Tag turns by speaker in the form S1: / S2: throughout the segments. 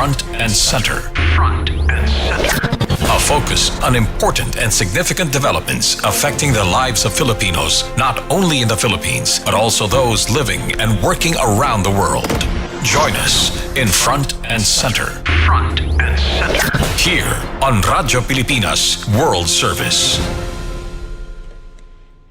S1: Front and Center. Front and Center. A focus on important and significant developments affecting the lives of Filipinos, not only in the Philippines, but also those living and working around the world. Join us in Front and Center. Front and Center. Here on Radyo Pilipinas World Service.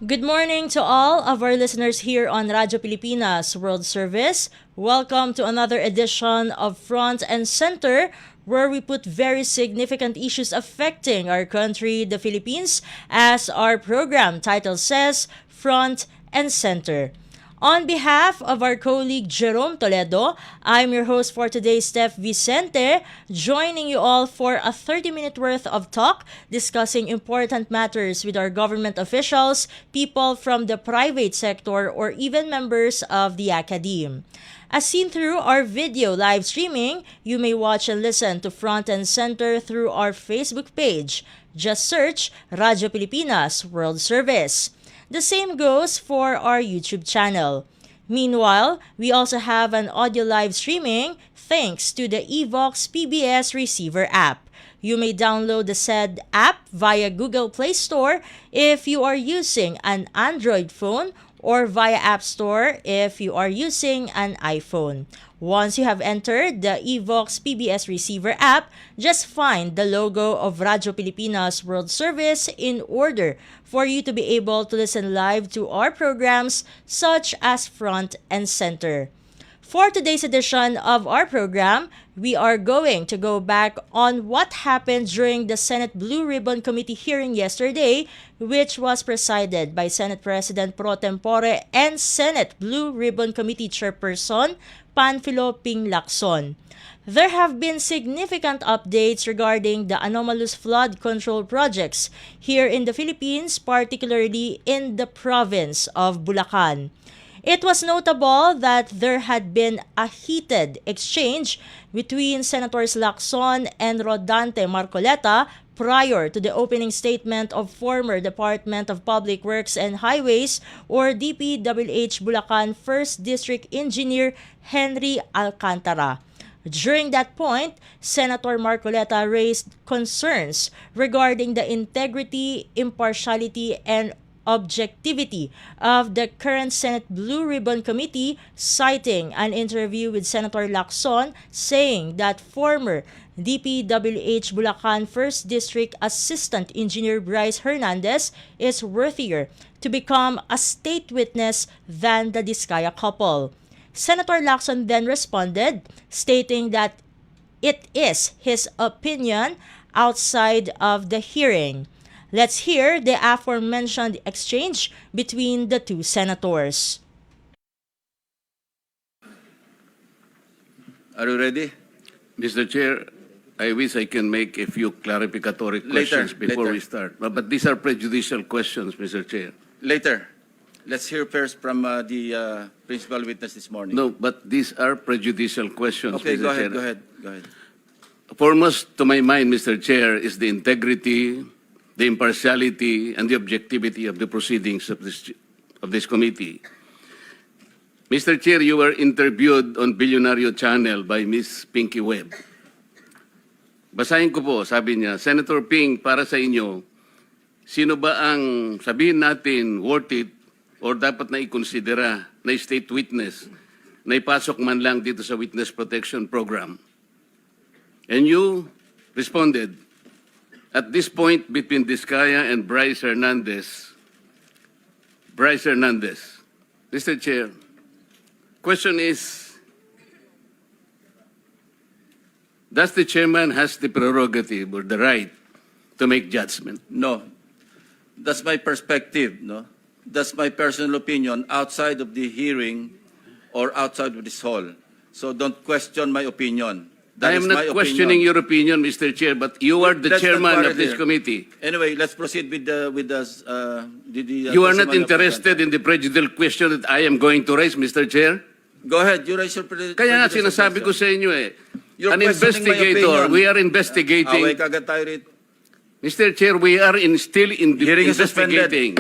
S2: Good morning to all of our listeners here on Radyo Pilipinas World Service. Welcome to another edition of Front and Center, where we put very significant issues affecting our country, the Philippines, as our program title says, Front and Center. On behalf of our colleague Jerome Toledo, I'm your host for today, Steph Vicente, joining you all for a 30-minute worth of talk discussing important matters with our government officials, people from the private sector, or even members of the academe. As seen through our video live streaming, you may watch and listen to Front and Center through our Facebook page. Just search Radyo Pilipinas World Service. The same goes for our YouTube channel. Meanwhile, we also have an audio live streaming thanks to the Evox PBS Receiver app. You may download the said app via Google Play Store if you are using an Android phone or via App Store if you are using an iPhone. Once you have entered the Evox PBS Receiver app, just find the logo of Radyo Pilipinas World Service in order for you to be able to listen live to our programs such as Front and Center. For today's edition of our program, we are going to go back on what happened during the Senate Blue Ribbon Committee hearing yesterday, which was presided by Senate President Pro Tempore and Senate Blue Ribbon Committee Chairperson Panfilo Ping Lacson. There have been significant updates regarding the anomalous flood control projects here in the Philippines, particularly in the province of Bulacan. It was notable that there had been a heated exchange between Senators Lacson and Rodante Marcoleta prior to the opening statement of former Department of Public Works and Highways or DPWH Bulacan 1st District Engineer Henry Alcantara. During that point, Senator Marcoleta raised concerns regarding the integrity, impartiality, and objectivity of the current Senate Blue Ribbon Committee, citing an interview with Senator Lacson saying that former DPWH Bulacan 1st District Assistant Engineer Bryce Hernandez is worthier to become a state witness than the Diskaya couple. Senator Lacson then responded, stating that it is his opinion outside of the hearing. Let's hear the aforementioned exchange between the two senators.
S3: Are you ready?
S4: Mr. Chair, I wish I can make a few clarificatory questions before we start. But these are prejudicial questions, Mr. Chair.
S3: Later. Let's hear first from the principal witness this morning.
S4: No, but these are prejudicial questions,
S3: Okay,
S4: Mr.
S3: go
S4: Chair.
S3: ahead.
S4: Foremost to my mind, Mr. Chair, is the integrity, the impartiality, and the objectivity of the proceedings of this committee. Mr. Chair, you were interviewed on Billionario Channel by Ms. Pinky Webb. Basahin ko po, sabi niya, Senator Ping, para sa inyo, sino ba ang sabihin natin worth it or dapat na ikonsidera na state witness na ipasok man lang dito sa Witness Protection Program? And you responded, at this point between Diskaya and Bryce Hernandez, Mr. Chair, question is, does the chairman has the prerogative or the right to make judgment?
S3: No. That's my perspective, no? That's my personal opinion outside of the hearing or outside of this hall. So don't question my opinion.
S4: I am not questioning your opinion, Mr. Chair, but you are the chairman of this committee.
S3: Anyway, let's proceed with the
S4: You are not interested in the prejudicial question that I am going to raise, Mr. Chair?
S3: Go ahead, you raise your
S4: Kaya nga sinasabi ko sa inyo
S3: You're
S4: an investigator, we are investigating.
S3: Away kagad tayo rito.
S4: Mr. Chair, we are still
S3: Hearing is
S4: investigating.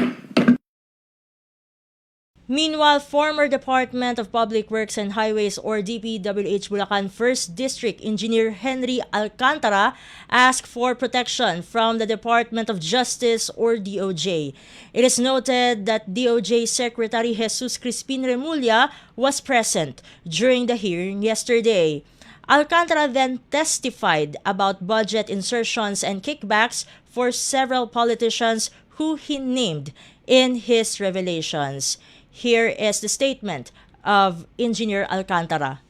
S2: Meanwhile, former Department of Public Works and Highways or DPWH Bulacan 1st District Engineer Henry Alcantara asked for protection from the Department of Justice or DOJ. It is noted that DOJ Secretary Jesus Crispin Remulla was present during the hearing yesterday. Alcantara then testified about budget insertions and kickbacks for several politicians who he named in his revelations. Here is the statement of Engineer Alcantara.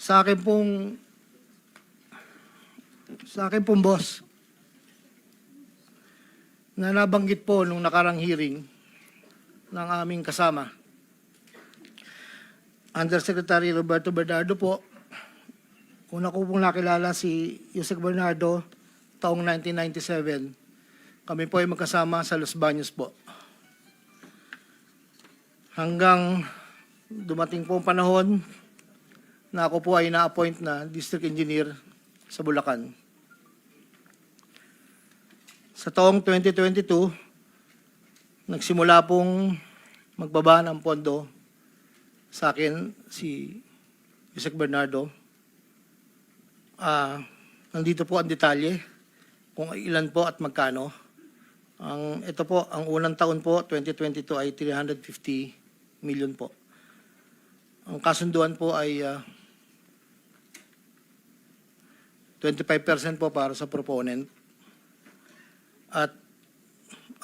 S5: Sa akin pong boss, na nabanggit po nung nakarang hearing ng aming kasama, Undersecretary Roberto Bernardo po. Una ko pong nakilala si Yusek Bernardo taong 1997. Kami po ay magkasama sa Los Baños po. Hanggang dumating po ang panahon na ako po ay na-appoint na District Engineer sa Bulacan. Sa taong 2022, nagsimula pong magbaba ng pondo sa akin si Yusek Bernardo. Nandito po ang detalye kung ilan po at magkano. Ito po, ang unang taon po, 2022 ay 350 million po. Ang kasunduan po ay 25% po para sa proponent. At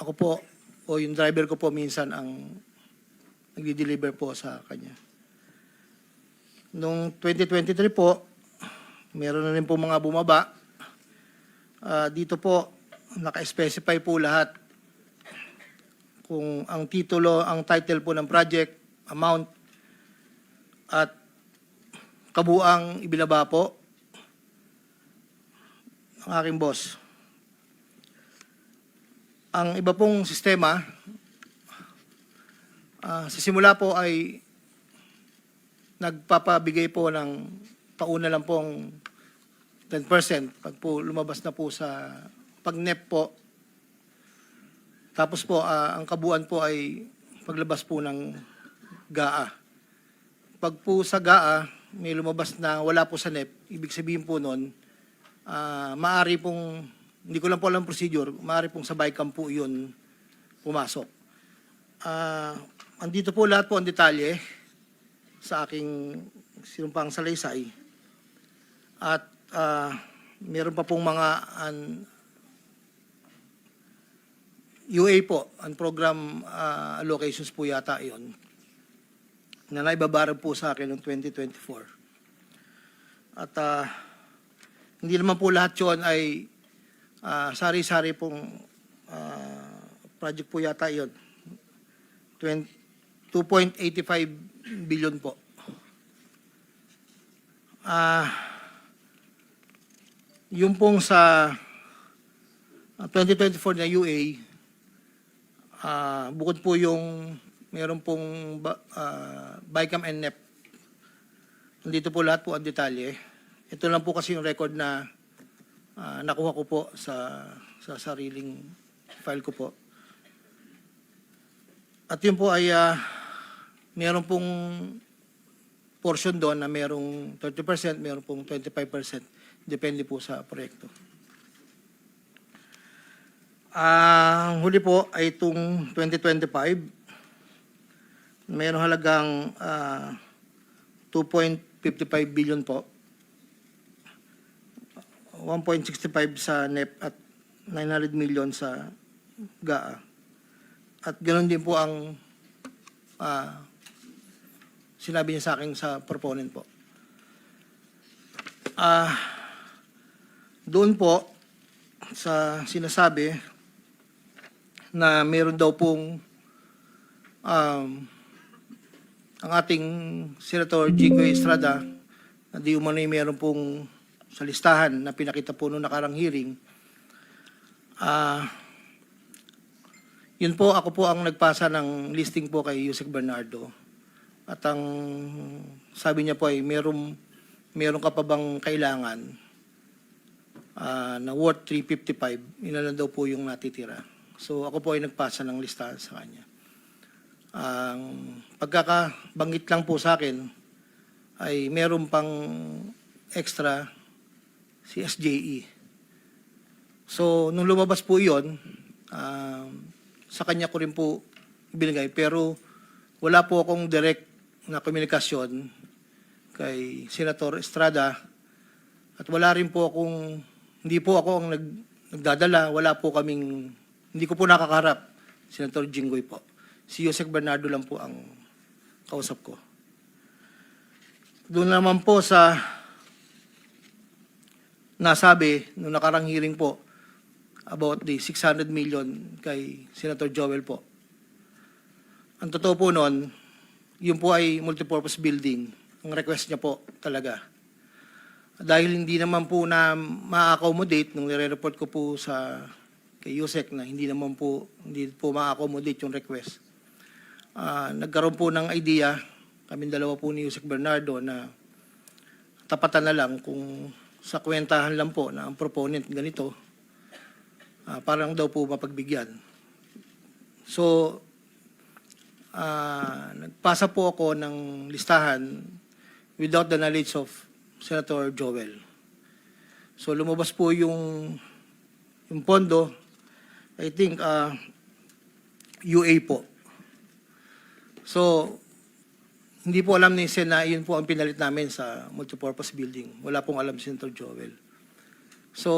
S5: ako po, o yung driver ko po minsan ang nagdi-deliver po sa kanya. Noong 2023 po, meron na rin po mga bumaba. Dito po, naka-specify po lahat kung ang titulo, ang title po ng project, amount, at kabuang ibinaba po ang aking boss. Ang iba pong sistema, sa simula po ay nagpapabigay po ng pauna lang pong 10% pag po lumabas na po sa pag-NEP po. Tapos po, ang kabuuan po ay paglabas po ng GAA. Pag po sa GAA, may lumabas na wala po sa NEP, ibig sabihin po nun, maaari pong, hindi ko lang po alam procedure, maaari pong sa BICAM po yun pumasok. Andito po lahat po ang detalye sa aking sinumpang salaysay. At meron pa pong mga UA po, ang program allocations po yata yon na naibabaran po sa akin noong 2024. At hindi naman po lahat yun ay sari-sari pong project po yata yon. 2.85 billion po. Yung pong sa 2024 na UA, bukod po yung meron pong BICAM and NEP. Nandito po lahat po ang detalye. Ito lang po kasi yung record na nakuha ko po sa sariling file ko po. At yun po ay meron pong portion doon na merong 30%, meron pong 25%. Depende po sa proyekto. Ang huli po ay itong 2025. Mayroong halagang 2.55 billion po. 1.65 sa NEP at 900 million sa GAA. At ganoon din po ang sinabi niya sa akin sa proponent po. Doon po sa sinasabi na meron daw pong ang ating Senator Jigo Estrada na di umano'y meron pong sa listahan na pinakita po noong nakarang hearing. Yun po, ako po ang nagpasa ng listing po kay Yusek Bernardo. At ang sabi niya po ay meron ka pa bang kailangan na worth 355, yun na lang daw po yung natitira. So ako po ay nagpasa ng listahan sa kanya. Ang pagkakabanggit lang po sa akin ay meron pang extra si SJE. So, nung lumabas po yun, sa kanya ko rin po binigay. Pero wala po akong direct na komunikasyon kay Senator Estrada at wala rin po akong, hindi po ako ang nagdadala, wala po kaming, hindi ko po nakakaharap, Senator Jinggoy po. Si Yusek Bernardo lang po ang kausap ko. Doon naman po sa nasabi nung nakarang hearing po about the 600 million kay Senator Joel po. Ang totoo po noon, yun po ay multipurpose building. Ang request niya po talaga. Dahil hindi naman po na ma-accommodate nung nire-report ko po sa kay Yusek na hindi po ma-accommodate yung request. Nagkaroon po ng idea, kaming dalawa po ni Yusek Bernardo na tapatan na lang kung sa kwentahan lang po na ang proponent ganito, parang daw po mapagbigyan. So, nagpasa po ako ng listahan without the knowledge of Senator Joel. So, lumabas po yung pondo, I think, UA po. So, hindi po alam ni Sen na yun po ang pinalit namin sa multipurpose building. Wala pong alam si Senator Joel. So,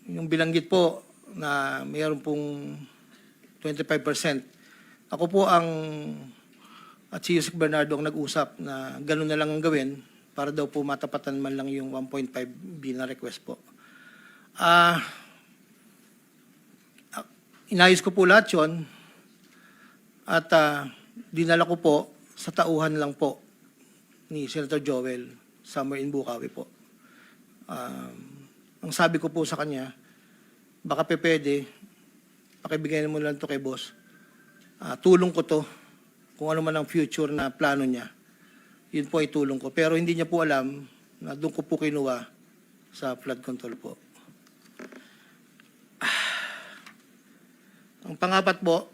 S5: yung bilanggit po na mayroon pong 25%. Ako po at si Yusek Bernardo ang nag-usap na gano'n na lang ang gawin para daw po matapatan man lang yung 1.5 B na request po. Inayos ko po lahat yun at dinala ko po sa tauhan lang po ni Senator Joel somewhere in Bukawi po. Ang sabi ko po sa kanya, baka pwede, pakibigay mo lang to kay boss. Tulong ko to, kung ano man ang future na plano niya, yun po ay tulong ko. Pero hindi niya po alam na doon ko po kinuha sa flood control po. Ang pangapat po,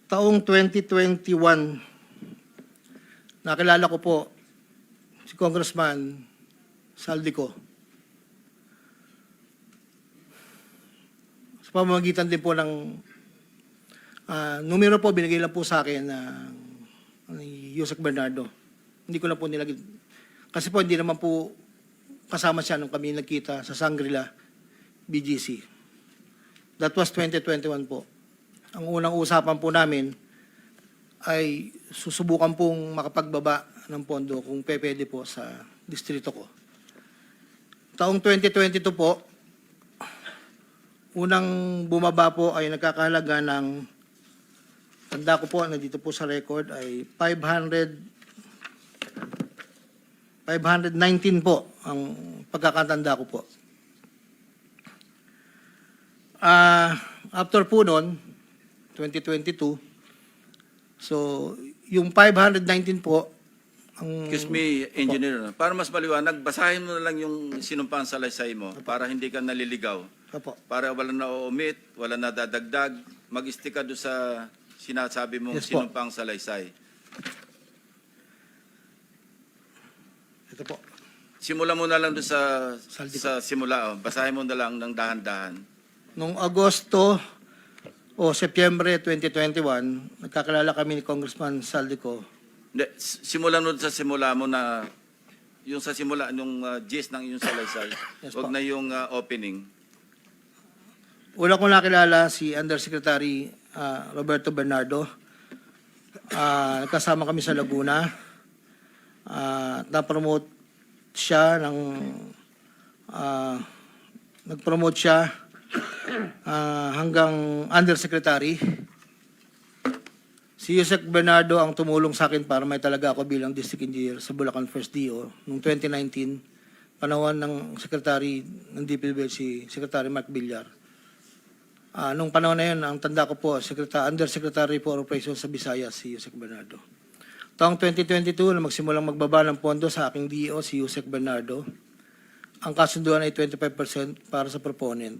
S5: taong 2021, nakilala ko po si Congressman Saldico. Sa pamamagitan din po ng numero po, binigay lang po sa akin ni Yusek Bernardo. Hindi ko na po nilagay. Kasi po hindi naman po kasama siya nung kami nagkita sa Shangri-La, BGC. That was 2021 po. Ang unang usapan po namin ay susubukan pong makapagbaba ng pondo kung pwede po sa distrito ko. Taong 2022 po, unang bumaba po ay nagkakahalaga ng, tanda ko po, nandito po sa record, ay 519 po ang pagkakatanda ko po. After po noon, 2022, so yung 519 po, ang...
S3: Excuse me, Engineer. Para mas maliwanag, basahin mo na lang yung sinumpang salaysay mo para hindi ka naliligaw.
S5: Opo.
S3: Para wala na omit, wala na dadagdag, mag-stick ka doon sa sinasabi mong
S5: Yes po.
S3: sinumpang salaysay.
S5: Ito po.
S3: Simula mo na lang doon
S5: Saldi
S3: sa simula. Basahin mo na lang ng dahan-dahan.
S5: Noong Agosto o Setyembre 2021, nagkakilala kami ni Congressman Saldico.
S3: Hindi, simulan mo sa simula mo na yung sa simula, yung gist ng yung salaysay.
S5: Yes
S3: Huwag
S5: po.
S3: na yung opening.
S5: Una kong nakilala si Undersecretary Roberto Bernardo. Nagkasama kami sa Laguna. Na-promote siya ng nag-promote siya hanggang Undersecretary. Si Yusek Bernardo ang tumulong sa akin para may talaga ako bilang District Engineer sa Bulacan First DO noong 2019, panahon ng Secretary ng DPWH si Secretary Mark Villar. Nung panahon na yun, ang tanda ko po, Undersecretary for Operations sa Visayas, si Yusek Bernardo. Taong 2022, na magsimulang magbaba ng pondo sa aking DO, si Yusek Bernardo. Ang kasunduan ay 25% para sa proponent.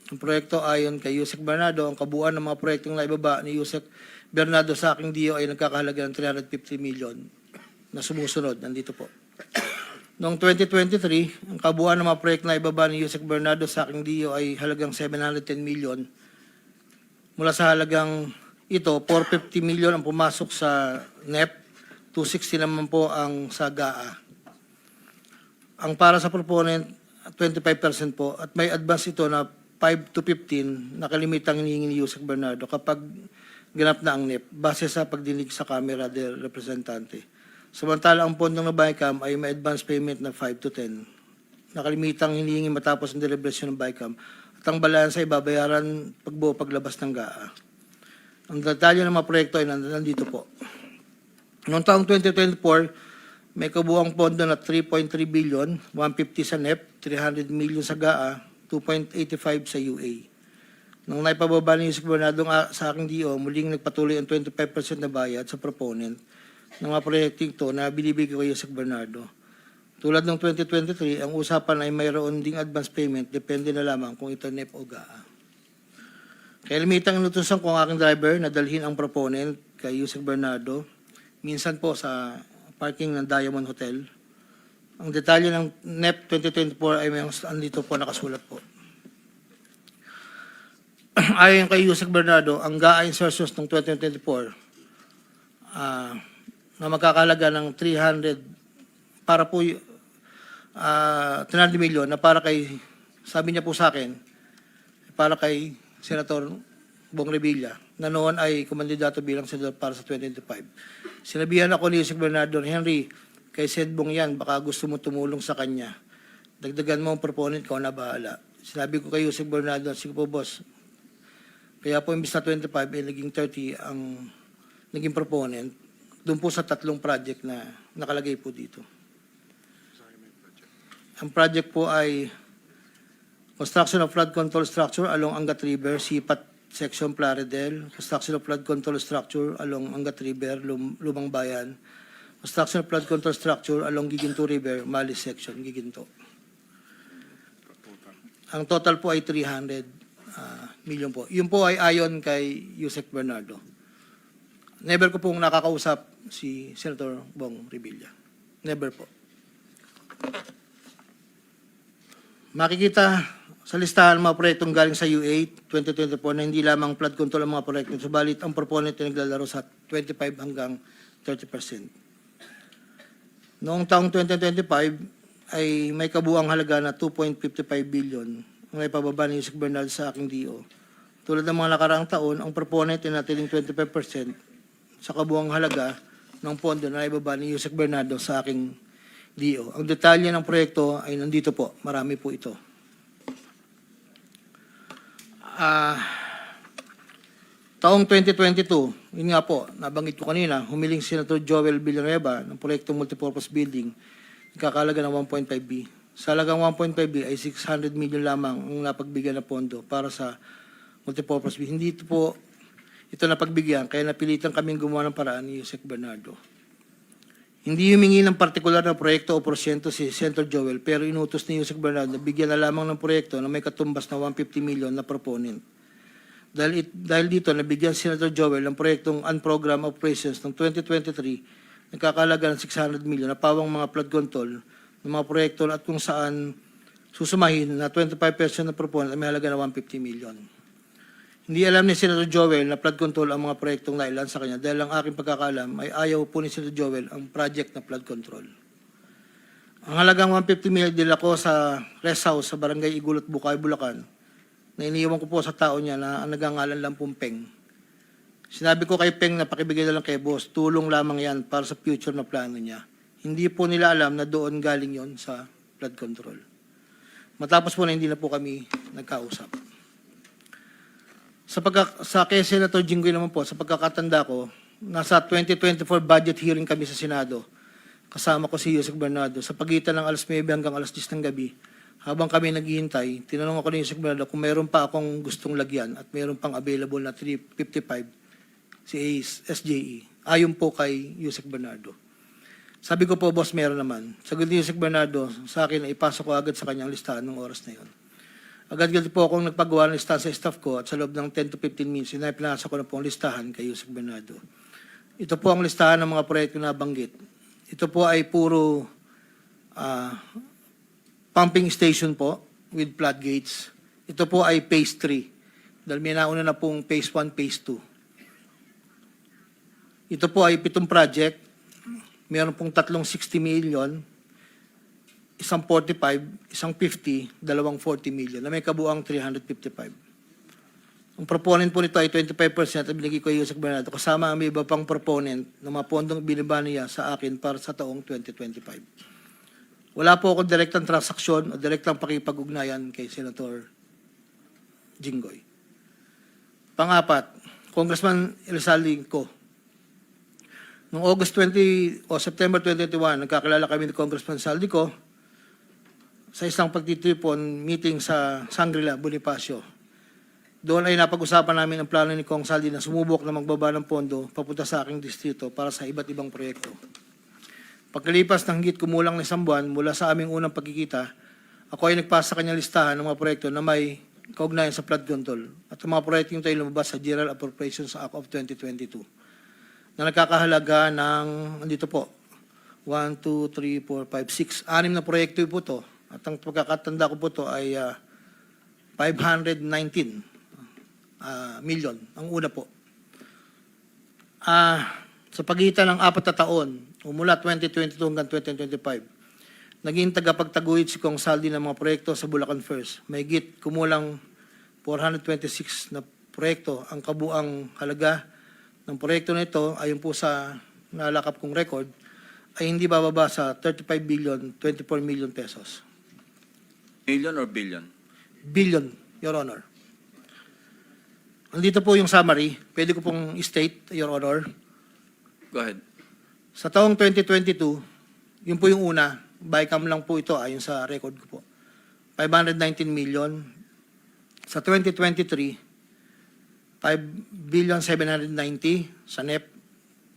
S5: Ang proyekto ayon kay Yusek Bernardo, ang kabuuan ng mga proyektong naibaba ni Yusek Bernardo sa aking DO ay nagkakahalaga ng 350 million na sumusunod. Nandito po. Noong 2023, ang kabuuan ng mga proyekto na ibaba ni Yusek Bernardo sa aking DO ay halagang 710 million. Mula sa halagang ito, 450 million ang pumasok sa NEP, 260 naman po ang sa GAA. Ang para sa proponent, 25% po, at may advance ito na 5 to 15 na kalimitang hinihingi ni Yusek Bernardo kapag ganap na ang NEP base sa pagdinig sa Kamera del Representante. Samantala, ang pondong na BICAM ay may advance payment na 5 to 10 na kalimitang hinihingi matapos ang deliberasyon ng BICAM at ang balansa ay babayaran pagbuo paglabas ng GAA. Ang detalye ng mga proyekto ay nandito po. Noong taong 2024, may kabuuang pondo na 3.3 billion, 150 sa NEP, 300 million sa GAA, 2.85 sa UA. Nung naipababa ni Yusek Bernardo sa aking DO, muling nagpatuloy ang 25% na bayad sa proponent ng mga proyekting ito na binibigay kay Yusek Bernardo. Tulad ng 2023, ang usapan ay mayroon ding advance payment, depende na lamang kung ito NEP o GAA. Kaya limitang inutusan ko ang aking driver na dalhin ang proponent kay Yusek Bernardo, minsan po sa parking ng Diamond Hotel. Ang detalye ng NEP 2024 ay may andito po nakasulat po. Ayon kay Yusek Bernardo, ang GAA insertions ng 2024 na magkakalaga ng 300 para po 300 million na para kay, sabi niya po sa akin, para kay Senator Bong Revilla na noon ay kumandidato bilang senador para sa 2025. Sinabihan ako ni Yusek Bernardo, Henry, kay Sed Bong yan, baka gusto mo tumulong sa kanya. Dagdagan mo ang proponent, ko na bahala. Sinabi ko kay Yusek Bernardo, sige po boss, kaya po imbis na 25 ay naging 30 ang naging proponent doon po sa 3 project na nakalagay po dito. Ang project po ay construction of flood control structure along Angat River, Sipat Section Plaridel, construction of flood control structure along Angat River, Lumang Bayan, construction of flood control structure along Giginto River, Malis Section, Giginto. Ang total po ay 300 million po. Yun po ay ayon kay Yusek Bernardo. Never ko pong nakakausap si Senator Bong Revilla. Never po. Makikita sa listahan mga proyektong galing sa UA 2024 na hindi lamang flood control ang mga proyekto, subalit ang proponent ay naglalaro sa 25 hanggang 30%. Noong taong 2025 ay may kabuang halaga na 2.55 billion ang naipababa ni Yusek Bernardo sa aking DO. Tulad ng mga nakaraang taon, ang proponent ay natiling 25% sa kabuang halaga ng pondo na naibaba ni Yusek Bernardo sa aking DO. Ang detalye ng proyekto ay nandito po. Marami po ito. Taong 2022, yun nga po, nabanggit ko kanina, humiling si Senator Joel Villanueva ng proyektong multipurpose building, ikakalaga ng 1.5B. Sa halagang 1.5B ay 600 million lamang ang napagbigyan na pondo para sa multipurpose building. Hindi ito napagbigyan, kaya napilitan kaming gumawa ng paraan ni Yusek Bernardo. Hindi humingi ng partikular na proyekto o porsyento si Senator Joel, pero inutos ni Yusek Bernardo na bigyan na lamang ng proyekto na may katumbas na 150 million na proponent. Dahil dito, nabigyan si Senator Joel ng proyektong unprogrammed operations ng 2023, nagkakalaga ng 600 million na pawang mga flood control ng mga proyekto at kung saan susumahin na 25% na proponent ay may halaga na 150 million. Hindi alam ni Senator Joel na flood control ang mga proyektong nailan sa kanya dahil ang aking pagkakalam ay ayaw po ni Senator Joel ang project na flood control. Ang halagang 150 million dila ko sa rest house sa Barangay Igulot, Bukay, Bulacan na iniiwan ko po sa tao niya na ang nagangalan lang pong Peng. Sinabi ko kay Peng na pakibigay na lang kay boss, tulong lamang yan para sa future na plano niya. Hindi po nila alam na doon galing yon sa flood control. Matapos po na hindi na po kami nagkausap. Sa kay Senator Jinggoy naman po, sa pagkakatanda ko, nasa 2024 budget hearing kami sa Senado. Kasama ko si Yusek Bernardo. Sa pagitan ng alas 9 hanggang alas 10 ng gabi, habang kami naghihintay, tinanong ako ni Yusek Bernardo kung mayroon pa akong gustong lagyan at mayroon pang available na 355 si SJE. Ayon po kay Yusek Bernardo. Sabi ko po, boss, meron naman. Sagot ni Yusek Bernardo sa akin na ipasok ko agad sa kanyang listahan ng oras na yon. Agad-agad po akong nagpagawa ng listahan sa staff ko at sa loob ng 10 to 15 minutes, pinasa ko na po ang listahan kay Yusek Bernardo. Ito po ang listahan ng mga proyekto na nabanggit. Ito po ay puro pumping station po with floodgates. Ito po ay phase 3 dahil may nauna na pong phase 1, phase 2. Ito po ay 7 project. Meron pong 360 million, isang 45, isang 50, dalawang 40 million na may kabuang 355. Ang proponent po nito ay 25% at binigay ko yung Yusek Bernardo kasama ang may iba pang proponent ng mga pondong binaba niya sa akin para sa taong 2025. Wala po akong direktang transaksyon o direktang pakipag-ugnayan kay Senator Jinggoy. Pang-apat, Congressman Elizalde ko. Noong August 20 o September 2021, nagkakilala kami ni Congressman Saldico sa isang pagtitripon meeting sa Shangri-La, Bonifacio. Doon ay napag-usapan namin ang plano ni Kong Saldi na sumubok na magbaba ng pondo papunta sa aking distrito para sa iba't ibang proyekto. Pagkalipas ng higit kumulang na isang buwan mula sa aming unang pagkikita, ako ay nagpasa sa kanyang listahan ng mga proyekto na may kaugnayan sa flood control at ang mga proyekto yung tayo lumabas sa General Appropriations Act of 2022 na nagkakahalaga ng, andito po, 1, 2, 3, 4, 5, 6, 6 na proyekto po to. At ang pagkakatanda ko po to ay 519 million, ang una po. Sa pagitan ng 4 na taon, mula 2022 hanggang 2025, naging tagapagtaguyod si Kong Saldi ng mga proyekto sa Bulacan First. May higit kumulang 426 na proyekto. Ang kabuang halaga ng proyekto na ito, ayon po sa nalakap kong record, ay hindi bababa sa 35 billion, 24 million pesos.
S3: Million or billion?
S5: Billion, Your Honor. Andito po yung summary. Pwede ko pong state, Your Honor.
S3: Go ahead.
S5: Sa taong 2022, yun po yung una, bycam lang po ito ayon sa record ko po. 519 million. Sa 2023, 5 billion 790 sa NEP,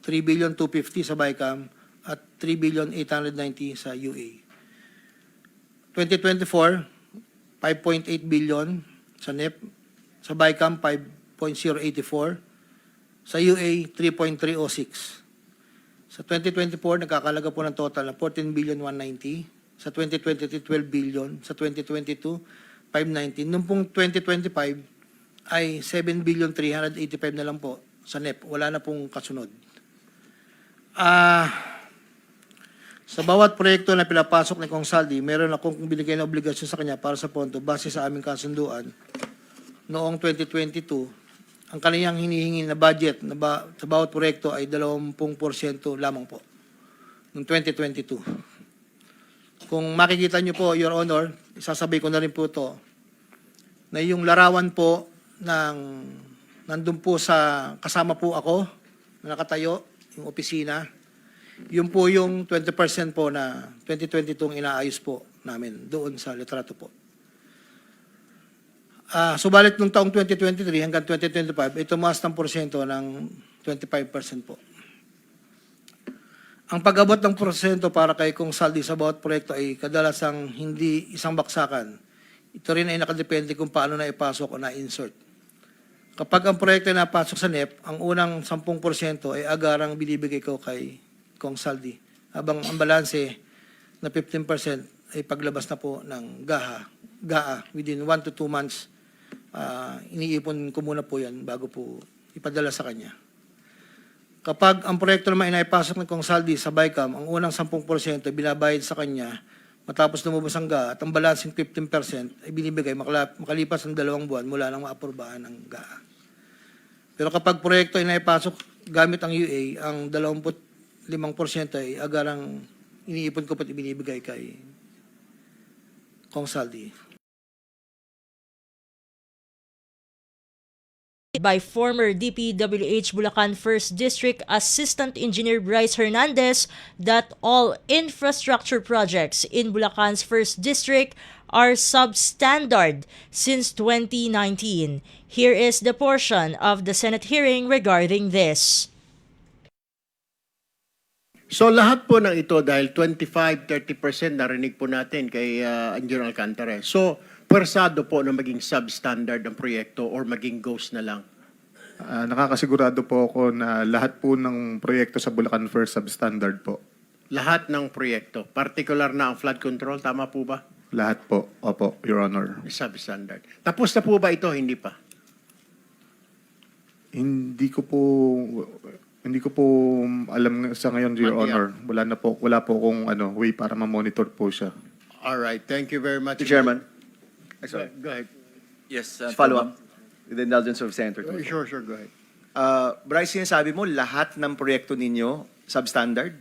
S5: 3 billion 250 sa bycam, at 3 billion 890 sa UA. 2024, 5.8 billion sa NEP, sa BICAM 5.084, sa UA 3.306. Sa 2024, nagkakalaga po ng total na 14 billion 190, sa 2023, 12 billion, sa 2022, 519. Noong pong 2025 ay 7 billion 385 na lang po sa NEP. Wala na pong kasunod. Sa bawat proyekto na pinapasok ni Kong Saldi, meron akong binigay na obligasyon sa kanya para sa pondo base sa aming kasunduan noong 2022. Ang kaniyang hinihingi na budget na sa bawat proyekto ay 20% lamang po noong 2022. Kung makikita niyo po, Your Honor, isasabay ko na rin po ito, na yung larawan po ng nandun po sa kasama po ako na nakatayo, yung opisina. Yun po yung 20% po na 2022 inaayos po namin doon sa litrato po. Subalit nung taong 2023 hanggang 2025, ito tumaas ng porsyento ng 25% po. Ang pag-abot ng porsyento para kay Kong Saldi sa bawat proyekto ay kadalasang hindi isang baksakan. Ito rin ay nakadepende kung paano na ipasok o na-insert. Kapag ang proyekto ay napasok sa NEP, ang unang 10% ay agarang binibigay ko kay Kong Saldi. Habang ang balanse na 15% ay paglabas na po ng GAA within 1 to 2 months. Iniipon ko muna po yan bago po ipadala sa kanya. Kapag ang proyekto naman inaipasok ng Kong Saldi sa BICAM, ang unang 10% ay binabayad sa kanya matapos lumabas ang GAA at ang balancing 15% ay binibigay makalipas ng 2 buwan mula nang maapurbahan ng GAA. Pero kapag proyekto ay naipasok gamit ang UA, ang 5% ay agarang iniipon ko pat ibinibigay kay Kong Saldi.
S2: By former DPWH Bulacan 1st District Assistant Engineer Bryce Hernandez that all infrastructure projects in Bulacan's 1st District are substandard since 2019. Here is the portion of the Senate hearing regarding this.
S6: So lahat po ng ito dahil 25-30% narinig po natin kay Engineer Alcantara. So pwersado po na maging substandard ang proyekto or maging ghost na lang?
S7: Nakakasigurado po ako na lahat po ng proyekto sa Bulacan First substandard po.
S6: Lahat ng proyekto, particular na ang flood control, tama po ba?
S7: Lahat po. Opo, Your Honor.
S6: Substandard. Tapos na po ba ito? Hindi pa.
S7: Hindi ko po alam sa ngayon, Your Honor. Wala po akong way para ma-monitor po siya.
S6: All right. Thank you very much.
S8: Mr. Chairman,
S6: Go ahead.
S3: Yes,
S8: just follow up with the indulgence of Senator Tulfo.
S6: Sure, go ahead.
S8: Bryce, sinasabi mo lahat ng proyekto ninyo substandard?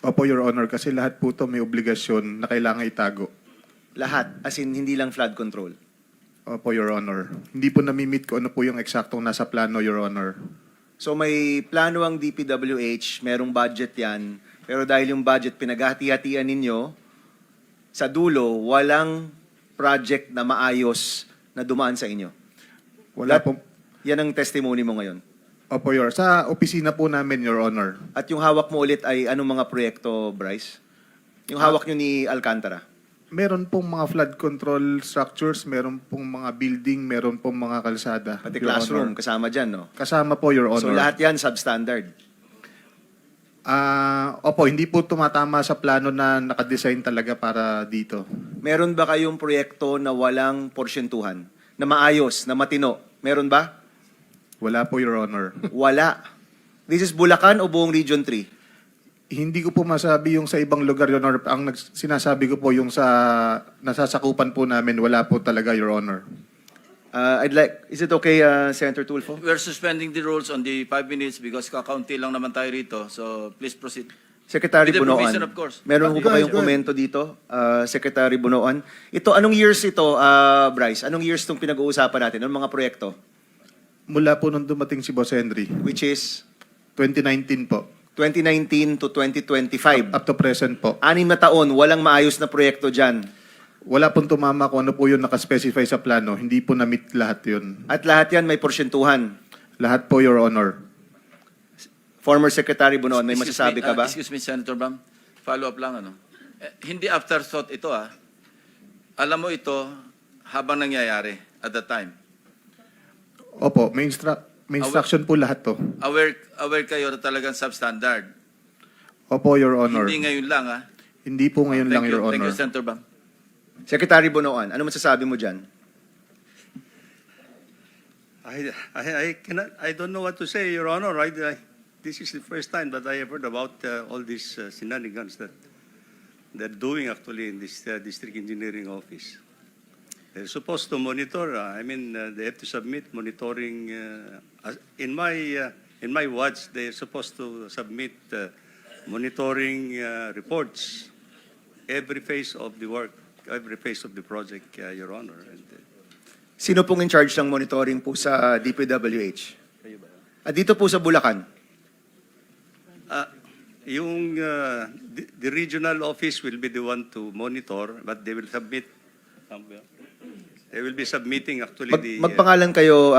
S7: Opo, Your Honor, kasi lahat po to may obligasyon na kailangan itago.
S8: Lahat, as in hindi lang flood control.
S7: Opo, Your Honor. Hindi po nami-meet ko ano po yung eksaktong nasa plano, Your Honor.
S8: So may plano ang DPWH, merong budget yan, pero dahil yung budget pinaghati-hatian ninyo, sa dulo, walang project na maayos na dumaan sa inyo.
S7: Wala po.
S8: Yan ang testimony mo ngayon.
S7: Opo, Your. Sa opisina po namin, Your Honor.
S8: At yung hawak mo ulit ay anong mga proyekto, Bryce? Yung hawak nyo ni Alcantara?
S7: Meron pong mga flood control structures, meron pong mga building, meron pong mga kalsada.
S8: Pati
S7: Your
S8: classroom,
S7: Honor.
S8: kasama dyan, no?
S7: Kasama po, Your Honor.
S8: So lahat yan substandard.
S7: Opo, hindi po tumatama sa plano na nakadesign talaga para dito.
S8: Meron ba kayong proyekto na walang porsyentuhan? Na maayos, na matino? Meron ba?
S7: Wala po, Your Honor.
S8: Wala. This is Bulacan o buong Region 3?
S7: Hindi ko po masabi yung sa ibang lugar, Your Honor. Ang sinasabi ko po yung sa nasasakupan po namin, wala po talaga, Your Honor.
S8: Is it okay, Senator Tulfo?
S3: We're suspending the rules on the 5 minutes because kakaunti lang naman tayo rito. So please proceed.
S8: Secretary
S3: With the
S8: Bunoan,
S3: provision, of course.
S8: meron po ba kayong komento dito, Secretary Bunoan? Ito, anong years ito, Bryce? Anong years itong pinag-uusapan natin? Anong mga proyekto?
S7: Mula po nung dumating si Boss Henry,
S8: Which is
S7: 2019 po.
S8: 2019 to 2025.
S7: Up to present po.
S8: 6 na taon, walang maayos na proyekto dyan.
S7: Wala pong tumama kung ano po yung nakaspecify sa plano. Hindi po na-meet lahat yun.
S8: At lahat yan may porsyentuhan.
S7: Lahat po, Your Honor.
S8: Former Secretary Bunoan, may
S3: Excuse
S8: masasabi
S3: me,
S8: ka ba?
S3: Excuse me, Senator Bam. Follow up lang, ano? Hindi afterthought ito, ah. Alam mo ito habang nangyayari at the time.
S7: Opo, may instruction po lahat to.
S3: Aware kayo na talagang substandard.
S7: Opo, Your Honor.
S3: Hindi ngayon lang, ah.
S7: Hindi po ngayon lang, Your
S3: Thank
S7: Honor.
S3: you, Senator Bam.
S8: Secretary Bunoan, ano masasabi mo dyan?
S9: I don't know what to say, Your Honor. This is the first time that I have heard about all these shenanigans that they're doing actually in this district engineering office. They're supposed to monitor. They have to submit monitoring. In my watch, they're supposed to submit monitoring reports every phase of the work, every phase of the project, Your Honor.
S8: Sino pong in charge ng monitoring po sa DPWH? At dito po sa Bulacan?
S9: The regional office will be the one to monitor, but they will submit. They will be submitting actually
S8: Magpangalan kayo,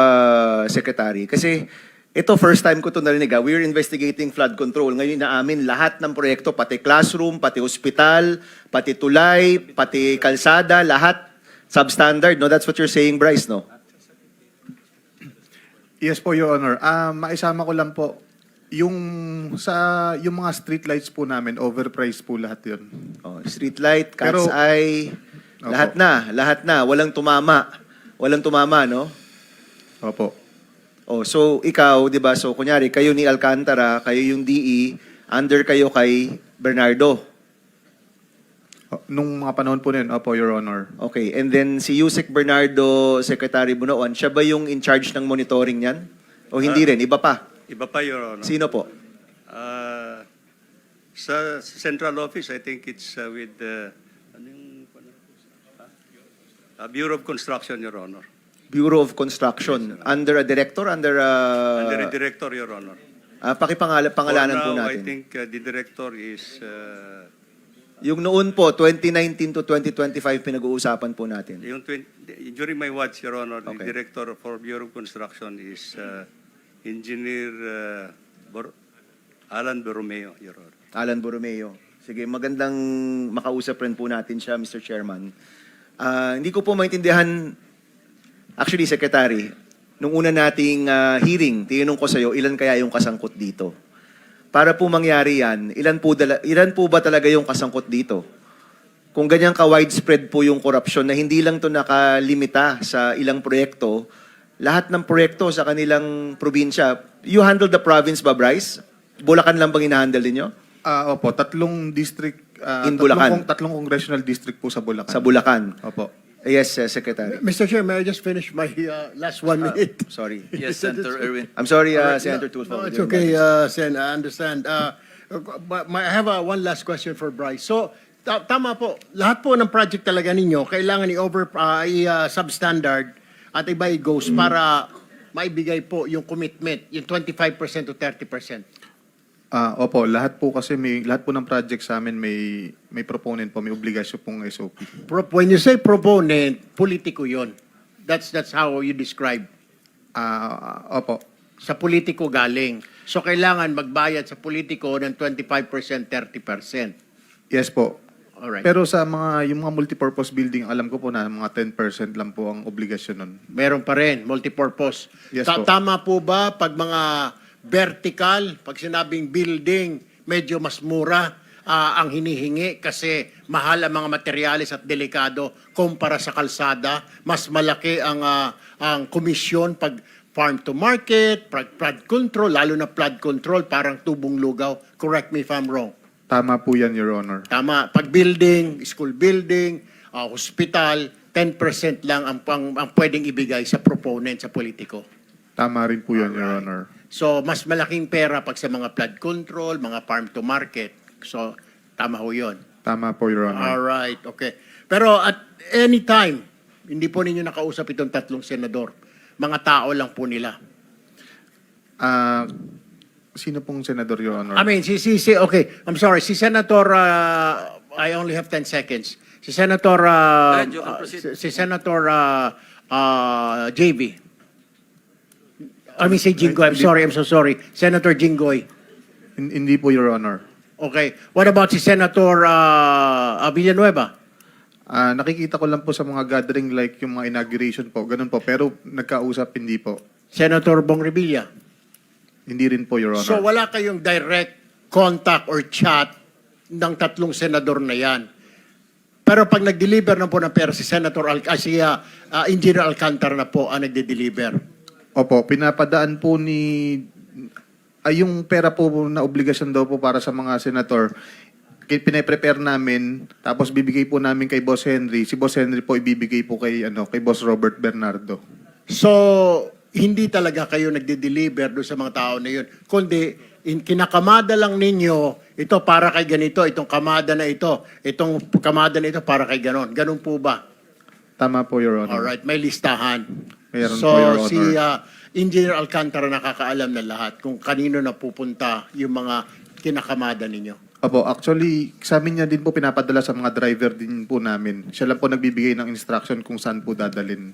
S8: Secretary. Kasi ito, first time ko ito narinig. We're investigating flood control. Ngayon inaamin lahat ng proyekto, pati classroom, pati hospital, pati tulay, pati kalsada, lahat substandard. No? That's what you're saying, Bryce, no?
S7: Yes po, Your Honor. Maisama ko lang po, yung mga street lights po namin, overpriced po lahat yun.
S8: Oh, street light, cat's
S7: Pero-
S8: eye,
S7: Opo.
S8: lahat na. Walang tumama. Walang tumama, no?
S7: Opo.
S8: Oh, so ikaw, 'di ba? So kunyari kayo ni Alcantara, kayo yung DE, under kayo kay Bernardo.
S7: Nung mga panahon po na yun, opo, Your Honor.
S8: Okay, and then si Yusek Bernardo, Secretary Bunoan, siya ba yung in charge ng monitoring niyan? O hindi rin, iba pa?
S9: Iba pa, Your Honor.
S8: Sino po?
S9: Sa central office, I think it's with Bureau of Construction, Your Honor.
S8: Bureau of Construction. Under a director? Under
S9: Under the director, Your Honor.
S8: pangalanan po
S9: For now, I
S8: natin.
S9: think the director is
S8: Yung noon po, 2019 to 2025, pinag-uusapan po natin.
S9: during my watch, Your Honor, the
S8: Okay.
S9: director for Bureau of Construction is Engineer Alan Borromeo, Your Honor.
S8: Alan Borromeo. Sige, magandang makausap rin po natin siya, Mr. Chairman. Hindi ko po maintindihan, actually, Secretary, nung una nating hearing, tinanong ko sa'yo, ilan kaya yung kasangkot dito? Para po mangyari yan, ilan po ba talaga yung kasangkot dito? Kung ganyan ka-widespread po yung korupsyon na hindi lang to nakalimita sa ilang proyekto, lahat ng proyekto sa kanilang probinsya, you handle the province ba, Bryce? Bulacan lang bang inahandle ninyo?
S7: Opo, tatlong district,
S8: In Bulacan.
S7: tatlong congressional district po sa Bulacan.
S8: Sa Bulacan.
S7: Opo.
S8: Yes, Secretary.
S6: Mr. Chair, may I just finish my last 1 minute?
S8: Sorry.
S3: Yes, Senator Erwin.
S8: I'm sorry,
S6: All right,
S8: Senator
S6: no,
S8: Tulfo.
S6: no, it's okay, Sen, I understand. But I have one last question for Bryce. So, tama po, lahat po ng project talaga ninyo, kailangan i-substandard at iba i-goes para maibigay po yung commitment, yung 25% to 30%.
S7: Opo, lahat po ng project sa amin may proponent po, may obligasyon pong SOP.
S6: When you say proponent, politiko yon. That's how you describe.
S7: Opo.
S6: Sa politiko galing. So, kailangan magbayad sa politiko ng 25%, 30%.
S7: Yes po.
S6: Alright.
S7: Pero sa yung mga multipurpose building, alam ko po na mga 10% lang po ang obligasyon nun.
S6: Meron pa rin, multipurpose.
S7: Yes po.
S6: Tama po ba pag mga vertical, pag sinabing building, medyo mas mura ang hinihingi kasi mahal ang mga materyales at delikado kumpara sa kalsada, mas malaki ang komisyon pag farm to market, flood control, lalo na flood control, parang tubong lugaw. Correct me if I'm wrong.
S7: Tama po yan, Your Honor.
S6: Tama. Pag building, school building, hospital, 10% lang ang pwedeng ibigay sa proponent, sa politiko.
S7: Tama rin po yan, Your Honor.
S6: So, mas malaking pera pag sa mga flood control, mga farm to market. So, tama ho yun.
S7: Tama po, Your Honor.
S6: Alright, okay. Pero at any time, hindi po ninyo nakausap itong tatlong senador. Mga tao lang po nila.
S7: Sino pong senador, Your Honor?
S6: I mean, okay, I'm sorry. Si Senator, I only have 10 seconds. Si Senator,
S3: You can proceed.
S6: si Senator JV. I mean, si Jinggoy. I'm so sorry. Senator Jinggoy.
S7: Hindi po, Your Honor.
S6: Okay. What about si Senator Villanueva?
S7: Nakikita ko lang po sa mga gathering like yung mga inauguration po, ganun po. Pero nagkausap, hindi po.
S6: Senator Bong Revilla?
S7: Hindi rin po, Your Honor.
S6: So wala kayong direct contact or chat ng tatlong senador na yan. Pero pag nag-deliver na po ng pera si Engineer Alcantara na po ang nagde-deliver.
S7: Opo, pinapadaan po yung pera po na obligasyon daw po para sa mga senator, pine-prepare namin, tapos bibigay po namin kay Boss Henry. Si Boss Henry po ibibigay po kay Boss Robert Bernardo.
S6: So, hindi talaga kayo nagde-deliver doon sa mga tao na yun. Kundi, kinakamada lang ninyo, ito para kay ganito, itong kamada na ito, itong kamada na ito para kay ganon. Ganon po ba?
S7: Tama po, Your Honor.
S6: Alright, may listahan.
S7: Meron
S6: So,
S7: po, Your Honor.
S6: si Engineer Alcantara nakakaalam na lahat kung kanino na pupunta yung mga kinakamada ninyo.
S7: Opo, actually, sa amin niya din po pinapadala sa mga driver din po namin. Siya lang po nagbibigay ng instruction kung saan po dadalin.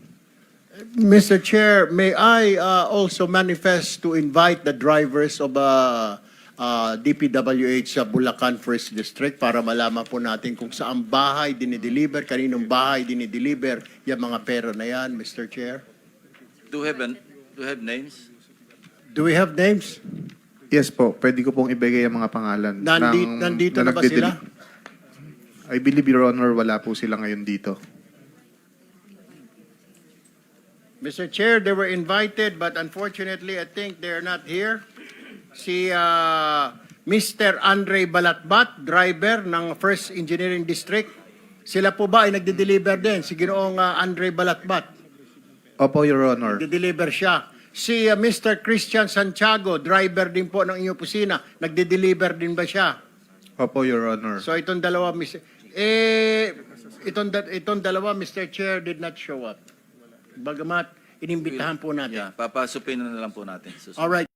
S6: Mr. Chair, may I also manifest to invite the drivers of DPWH sa Bulacan First District para malaman po natin kung saan bahay dinideliver, kaninong bahay dinideliver yung mga pera na yan, Mr. Chair.
S3: Do you have names?
S6: Do we have names?
S7: Yes po, pwede ko pong ibigay ang mga pangalan.
S6: Nandito na ba sila?
S7: I believe, Your Honor, wala po sila ngayon dito.
S6: Mr. Chair, they were invited but unfortunately I think they're not here. Si Mr. Andre Balatbat, driver ng First Engineering District. Sila po ba ay nagde-deliver din? Si Ginoong Andre Balatbat.
S7: Opo, Your Honor.
S6: Nagde-deliver siya. Si Mr. Christian Santiago, driver din po ng inyong opisina. Nagde-deliver din ba siya?
S7: Opo, Your Honor.
S6: So itong dalawa, itong dalawa, Mr. Chair, did not show up. Bagamat, inimbitahan po natin.
S3: Yeah, papasupin na lang po natin.
S6: All right.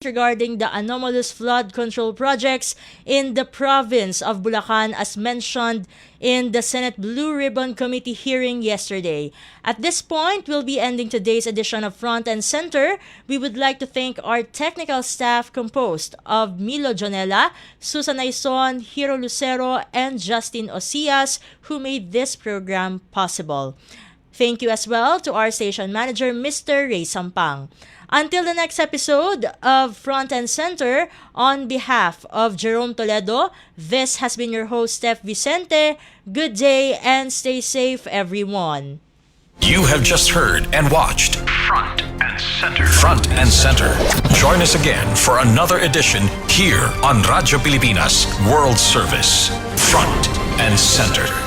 S2: regarding the anomalous flood control projects in the province of Bulacan as mentioned in the Senate Blue Ribbon Committee hearing yesterday. At this point, we'll be ending today's edition of Front and Center. We would like to thank our technical staff composed of Milo Jonella, Susan Aison, Hiro Lucero, and Justin Osias, who made this program possible. Thank you as well to our station manager, Mr. Ray Sampang. Until the next episode of Front and Center, on behalf of Jerome Toledo, this has been your host, Steph Vicente. Good day and stay safe, everyone.
S1: You have just heard and watched Front and Center. Front and Center. Join us again for another edition here on Radyo Pilipinas World Service. Front and Center.